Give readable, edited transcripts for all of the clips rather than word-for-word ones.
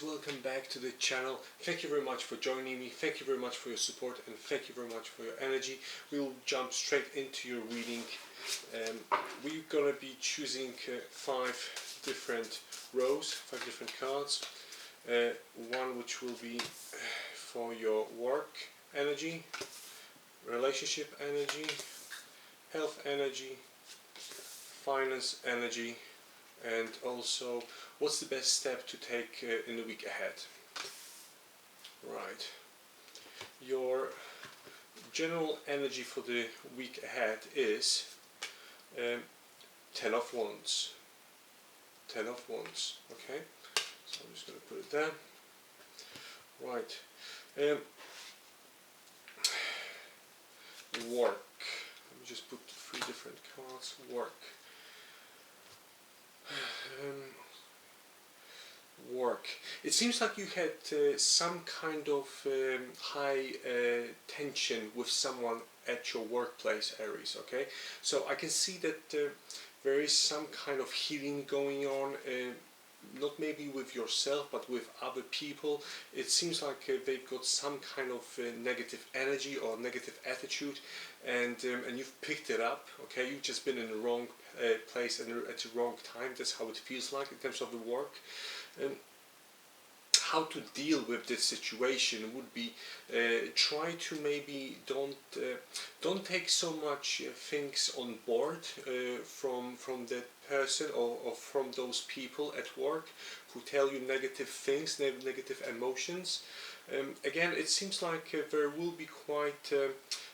Aries, welcome back to the channel. Thank you very much for joining me. Thank you very much for your support and thank you very much for your energy. We will jump straight into your reading. We're gonna be choosing 5 different rows, 5 different cards. One which will be for your work energy, relationship energy, health energy, finance energy, and also what's the best step to take in the week ahead. Right. Your general energy for the week ahead is 10 of Wands. 10 of Wands. Okay. So I'm just going to put it there. Right. Work. Let me just put 3 different cards. Work. Work. It seems like you had some kind of high tension with someone at your workplace, Aries. Okay, so I can see that there is some kind of healing going on. Not maybe with yourself, but with other people. It seems like they've got some kind of negative energy or negative attitude, and you've picked it up. Okay, you've just been in the wrong place and at the wrong time. That's how it feels like in terms of the work. How to deal with this situation would be try to maybe don't take so much things on board from that person or from those people at work who tell you negative things, negative emotions. Again, it seems like there will be quite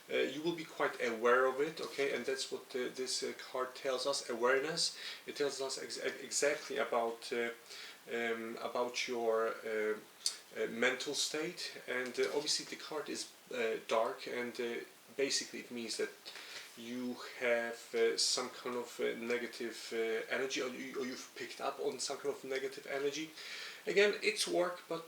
you will be quite aware of it, okay, and that's what this card tells us, awareness. It tells us exactly about your mental state, and obviously the card is dark, and basically it means that you have some kind of negative energy, or you've picked up on some kind of negative energy. Again, it's work, but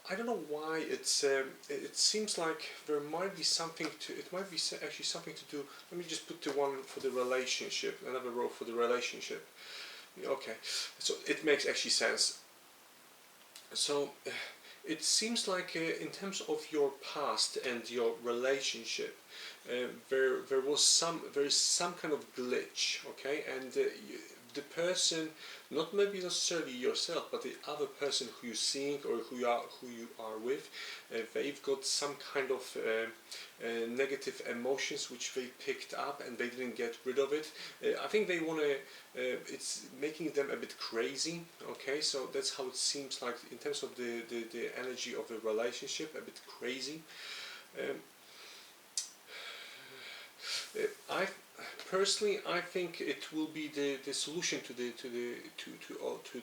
I don't know why it's it seems like there might be something to it. Might be actually something to do. Let me just put the one for the relationship, another row for the relationship. Okay, so it makes actually sense. So it seems like in terms of your past and your relationship, there is some kind of glitch, okay, and the person, not maybe necessarily yourself, but the other person who you're seeing or who you are with, they've got some kind of negative emotions which they picked up and they didn't get rid of it. I think they want to. It's making them a bit crazy. Okay, so that's how it seems like in terms of the energy of the relationship, a bit crazy. I think it will be the solution to the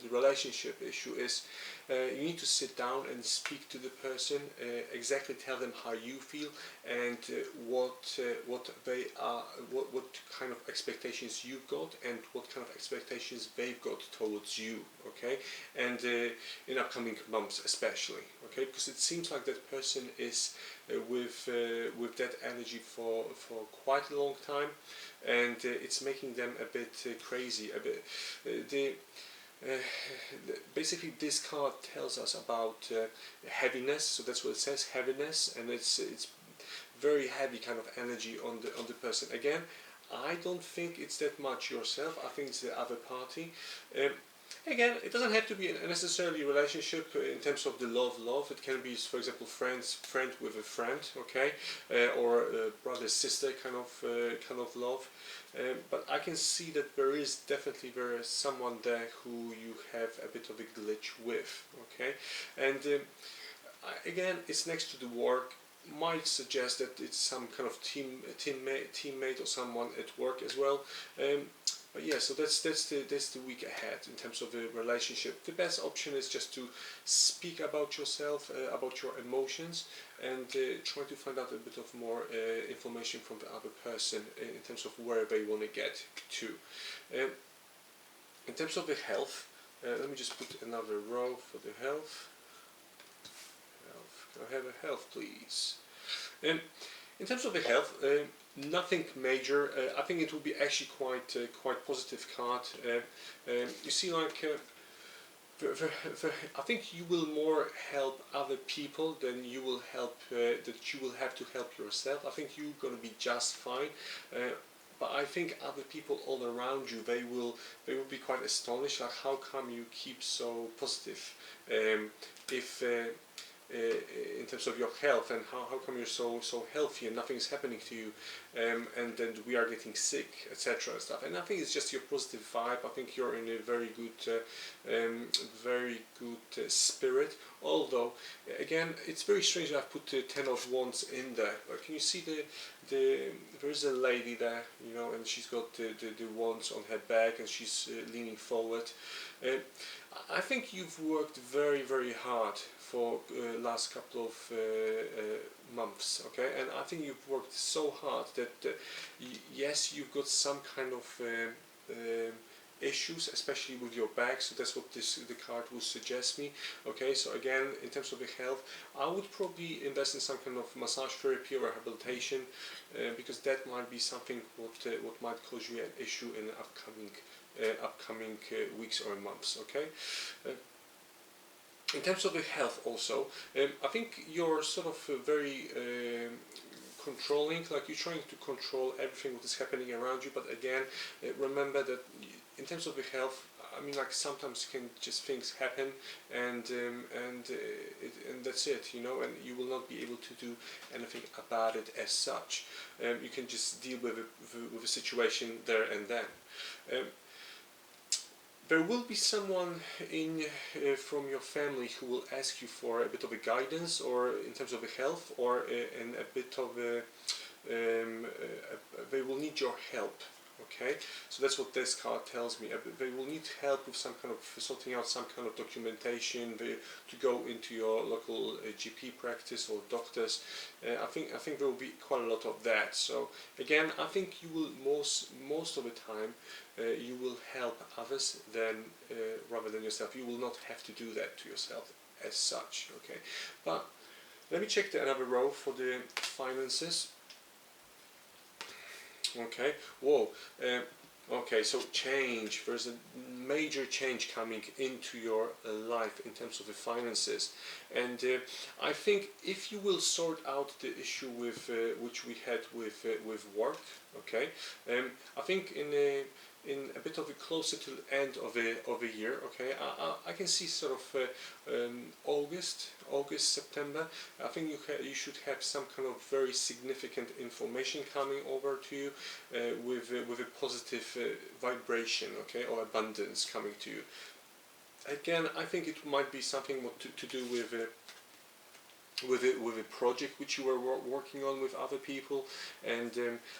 relationship issue is you need to sit down and speak to the person, exactly tell them how you feel and what they are, what kind of expectations you've got and what kind of expectations they've got towards you. Okay, and in upcoming months especially. Okay, because it seems like that person is with that energy for quite a long time, and it's making them a bit crazy. A bit basically this card tells us about heaviness. So that's what it says, heaviness, and it's very heavy kind of energy on the person. Again, I don't think it's that much yourself. I think it's the other party. Again, it doesn't have to be a necessarily relationship in terms of the love. It can be, for example, friend with a friend, okay, or brother sister kind of love. But I can see that there is someone there who you have a bit of a glitch with, okay, and again, it's next to the work. Might suggest that it's some kind of teammate or someone at work as well. But yeah, so that's the week ahead in terms of the relationship. The best option is just to speak about yourself, about your emotions, and try to find out a bit of more information from the other person in terms of where they want to get to. In terms of the health, let me just put another row for the health. Can I have a health, please? In terms of the health, nothing major. I think it will be actually quite positive card. You see, like I think you will more help other people than you will help that you will have to help yourself. I think you're going to be just fine. But I think other people all around you, they will be quite astonished, like how come you keep so positive, if in terms of your health, and how come you're so healthy and nothing is happening to you, and then we are getting sick, etc. and stuff. And I think it's just your positive vibe. I think you're in a very good spirit. Although, again, it's very strange that I've put the Ten of Wands in there. Can you see there is a lady there, you know, and she's got the wands on her back, and she's leaning forward. I think you've worked very hard for last couple of months, okay, and I think you've worked so hard that yes, you've got some kind of issues, especially with your back, so that's what the card will suggest me. Okay, so again, in terms of the health, I would probably invest in some kind of massage therapy or rehabilitation, because that might be something what might cause you an issue in upcoming weeks or months. Okay. In terms of the health also, I think you're sort of very controlling, like you're trying to control everything that is happening around you, but again, remember that in terms of the health, I mean, like sometimes things happen, and that's it, you know, and you will not be able to do anything about it as such. You can just deal with the situation there and then. There will be someone from your family who will ask you for a bit of a guidance, or in terms of the health, or in a bit of they will need your help. Okay, so that's what this card tells me. They will need help with some kind of sorting out some kind of documentation to go into your local GP practice or doctors. I think there will be quite a lot of that. So again, I think you will most of the time you will help others rather than yourself. You will not have to do that to yourself as such. Okay, but let me check another row for the finances. Okay, whoa, okay, so change, there's a major change coming into your life in terms of the finances, and I think if you will sort out the issue with which we had with work, okay, I think in a bit of a closer to the end of a year, okay, I can see sort of August, September. I think you should have some kind of very significant information coming over to you with a positive vibration, okay, or abundance coming to you. Again, I think it might be something to do with a project which you were working on with other people, and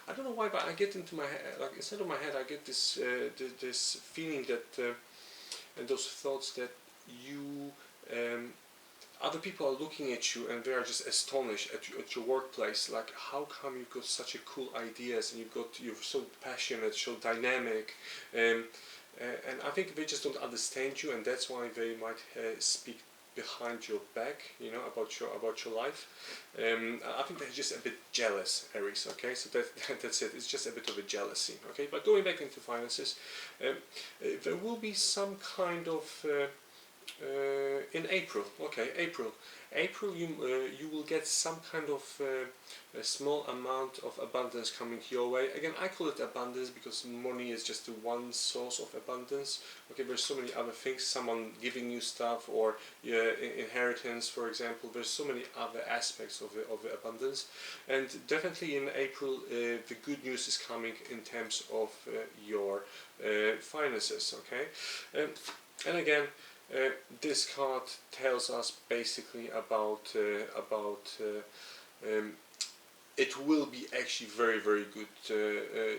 I don't know why, but I get into my head, like inside of my head, I get this this feeling that and those thoughts that you other people are looking at you and they are just astonished at your workplace, like how come you've got such a cool ideas, and you're so passionate, so dynamic, and I think they just don't understand you, and that's why they might speak behind your back, you know, about your life. I think they're just a bit jealous, Aries. Okay, so that's it. It's just a bit of a jealousy. Okay, but going back into finances, there will be some kind of in April. Okay, April, you will get some kind of a small amount of abundance coming your way. Again, I call it abundance because money is just one source of abundance. Okay, there's so many other things, someone giving you stuff, or inheritance, for example. There's so many other aspects of the abundance, and definitely in April the good news is coming in terms of your finances. Okay, and again, this card tells us basically about it will be actually very good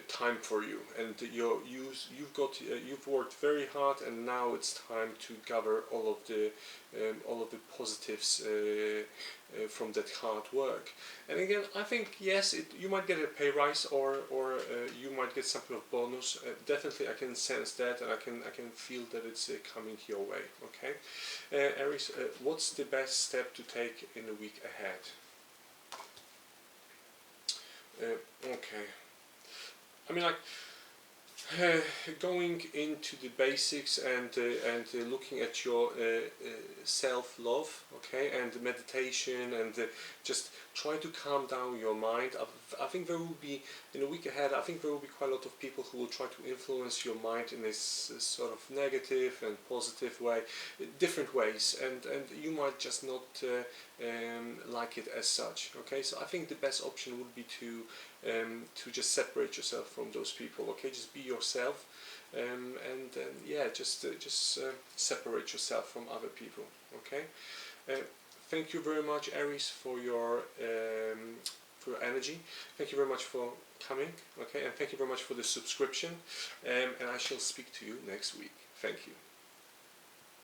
time for you, and you've worked very hard, and now it's time to gather all of the positives from that hard work. And again, I think yes, you might get a pay rise, or you might get some kind of bonus. Definitely, I can sense that, and I can feel that it's coming your way. Okay, Aries, what's the best step to take in the week ahead? Okay, I mean, like, Going into the basics and looking at your self-love, okay, and meditation, and just try to calm down your mind. I think there will be, in a week ahead, I think there will be quite a lot of people who will try to influence your mind in this sort of negative and positive way, different ways, and you might just not like it as such. Okay, so I think the best option would be to just separate yourself from those people. Okay, just be yourself, and yeah, just separate yourself from other people. Okay, thank you very much, Aries, for your energy. Thank you very much for coming. Okay, and thank you very much for the subscription. And I shall speak to you next week. Thank you.